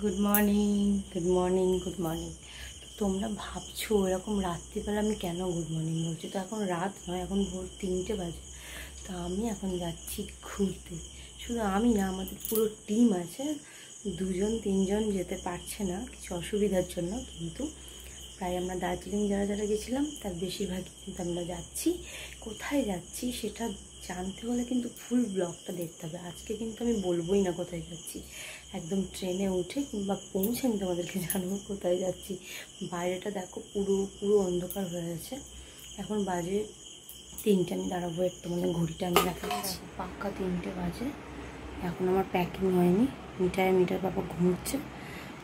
Good morning good morning good morning. তোমরা ভাবছো এরকম রাত্রিবেলা আমি কেন গুড মর্নিং বলছি? তো এখন রাত নয়, এখন ভোর 3টে বাজে। তো আমি এখন যাচ্ছি ঘুরতে। শুধু আমি না, আমাদের পুরো টিম আছে, 2-3জন যেতে পারছে না কিছু অসুবিধার জন্য, কিন্তু প্রায় আমরা দার্জিলিং যারা যারা গেছিলাম তার বেশিরভাগই কিন্তু আমরা যাচ্ছি। কোথায় যাচ্ছি সেটা জানতে হলে কিন্তু ফুল ব্লগটা দেখতে হবে। আজকে কিন্তু আমি বলবোই না কোথায় যাচ্ছি, একদম ট্রেনে উঠে কিংবা পৌঁছে আমি তোমাদেরকে জানাবো কোথায় যাচ্ছি। বাইরেটা দেখো পুরো পুরো অন্ধকার হয়ে গেছে, এখন বাজে 3টে। আমি দাঁড়াবো একটু, মানে ঘড়িটা আমি দেখাচ্ছি, পাক্কা 3টে বাজে। এখন আমার প্যাকিং হয়নি, মিটার বাবা ঘুমোচ্ছে,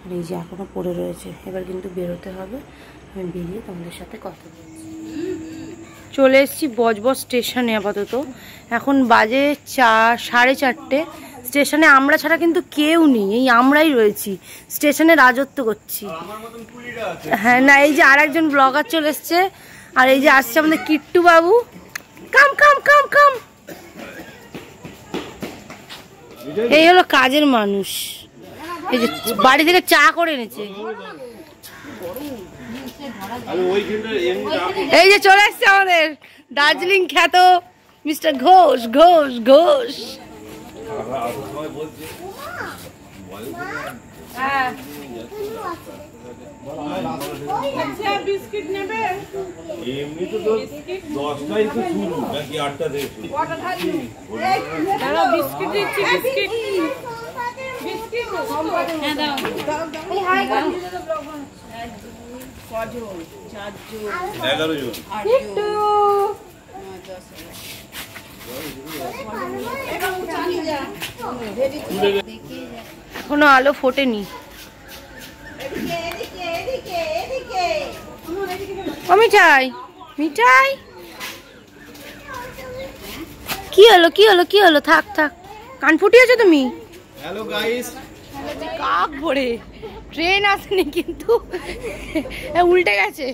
আর এই যে এখনও পড়ে রয়েছে। এবার কিন্তু বেরোতে হবে, আমি বেরিয়ে তোমাদের সাথে কথা বলছি। চলে এসেছি বজবজ স্টেশনে আপাতত, এখন বাজে 4:30। স্টেশনে আমরা ছাড়া কিন্তু কেউ নেই, এই আমরাই রয়েছি স্টেশনে, রাজত্ব করছি। হ্যাঁ না, এই যে আর একজন ব্লগার চলে এসছে, আর এই যে আসছে আমাদের কিট্টু বাবু। কাম কাম কাম কাম, এই হলো কাজের মানুষ। এই যে বাড়ি থেকে চা করে এনেছে। এই যে চলে এসছে আমাদের দার্জিলিং খ্যাত মিস্টার ঘোষ ঘোষ ঘোষ। বিস্কিট নেবে? এমনি তো 10টাই তো শুরু, নাকি 8টা থেকে শুরু? দাও বিস্কিট দিচ্ছি, বিস্কিট বিস্কিট হ্যাঁ দাও। এই হাই গান কজন? 4 জন, 11 জন, 8 জন, 10। এখনো আলো ফোটেনি। মিঠাই মিঠাই, কি হলো কি হলো কি হলো? থাক থাক, কান ফুটিয়েছো তুমি? হ্যালো গাইস, কাক ভরে ট্রেন আসেনি কিন্তু উল্টে গেছে।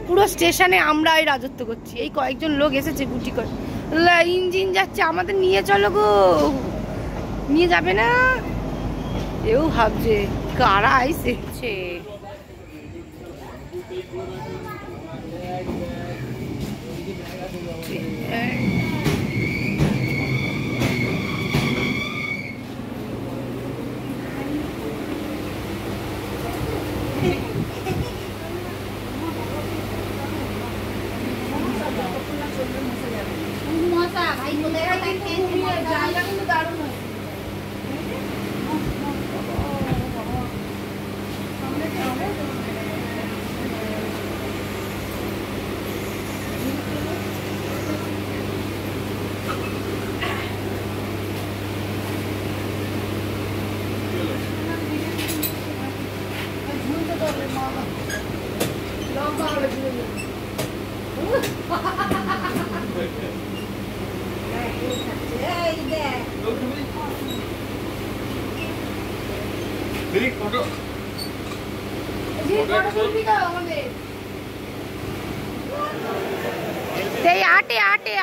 পুরো স্টেশনে আমরাই রাজত্ব করছি। এই কয়েকজন লোক এসেছে গুটি করে, ইঞ্জিন যাচ্ছে, আমাদের নিয়ে চলো গো। নিয়ে যাবে না? এও ভাবছে কারা এসেছে।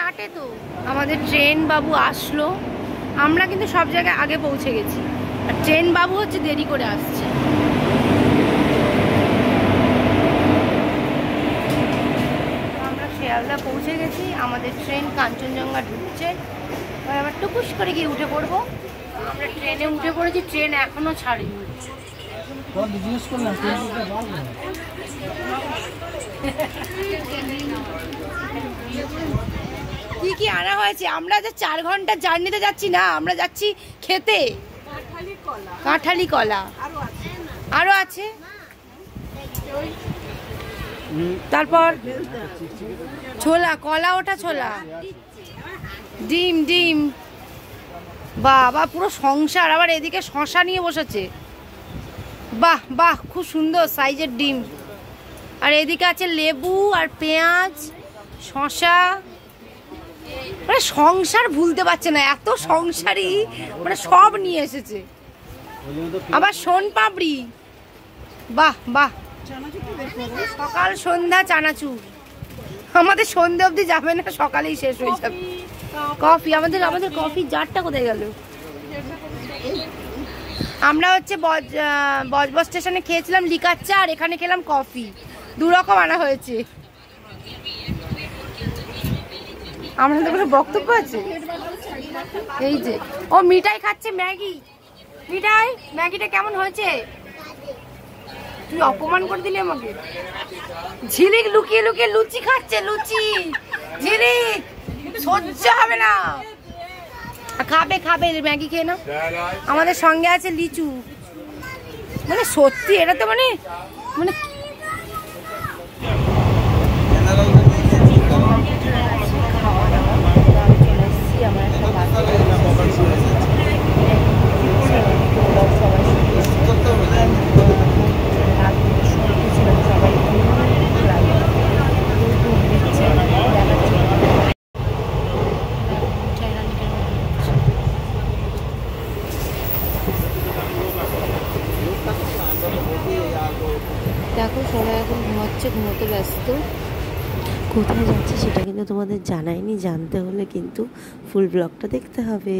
আটে তো আমাদের ট্রেন বাবু আসলো। আমরা কিন্তু সব জায়গায় আগে পৌঁছে গেছি, আর ট্রেন বাবু হচ্ছে দেরি করে আসছে। আমরা শিয়ালদা পৌঁছে গেছি, আমাদের ট্রেন কাঞ্চনজঙ্ঘা ঢুকছে। আবার টুকুস করে গিয়ে উঠে পড়বো। আমরা ট্রেনে উঠে পড়েছি, ট্রেন এখনো ছাড়েনি। কি কি আনা হয়েছে? আমরা যে 4 ঘন্টা জার্নিতে যাচ্ছি না, আমরা যাচ্ছি খেতে। কাঁঠালি কলা আরো আছে, তারপর ছোলা, কলা ওটা ছোলা, ডিম ডিম। বাবা পুরো সংসার। আবার এদিকে শশা নিয়ে বসেছে, বাহ বাহ, খুব সুন্দর সাইজের ডিম। আর এদিকে আছে লেবু আর পেঁয়াজ, শশা। মানে সংসার ভুলতে পারছে না, এত সংসারই, মানে সব নিয়ে এসেছে। আবার সোন পাপড়ি, বাহ বাহ, সকাল সন্ধ্যা চানাচুর। আমাদের সন্ধ্যে অবধি যাবে না, সকালেই শেষ হয়ে যাবে। কফি, আমাদের কফির জারটা কোথায় গেল? আমরা হচ্ছে বজবজ স্টেশনে খেয়েছিলাম লিকার চা, আর এখানে খেলাম কফি, দু রকম আনা হয়েছে। আমাদের কোনো বক্তব্য আছে? এই যে ও মিঠাই খাচ্ছে, ম্যাগি মিঠাই, ম্যাগিটা কেমন হয়েছে? তুই অপমান করে দিলি আমাকে। ঝিলিক লুকিয়ে লুকিয়ে লুচি খাচ্ছে, লুচি। ঝিলিক সহ্য হবে না, খাবে খাবে, ম্যাগি খেয়ে না। আমাদের সঙ্গে আছে লিচু। মানে সত্যি এটা তো মানে মানে আমার দেখো সবাই এখন ঘুমাচ্ছে, ঘুমোতে ব্যস্ত। কোথায় যাচ্ছে সেটা কিন্তু তোমাদের জানাইনি, জানতে হলে কিন্তু ফুল ব্লগটা দেখতে হবে।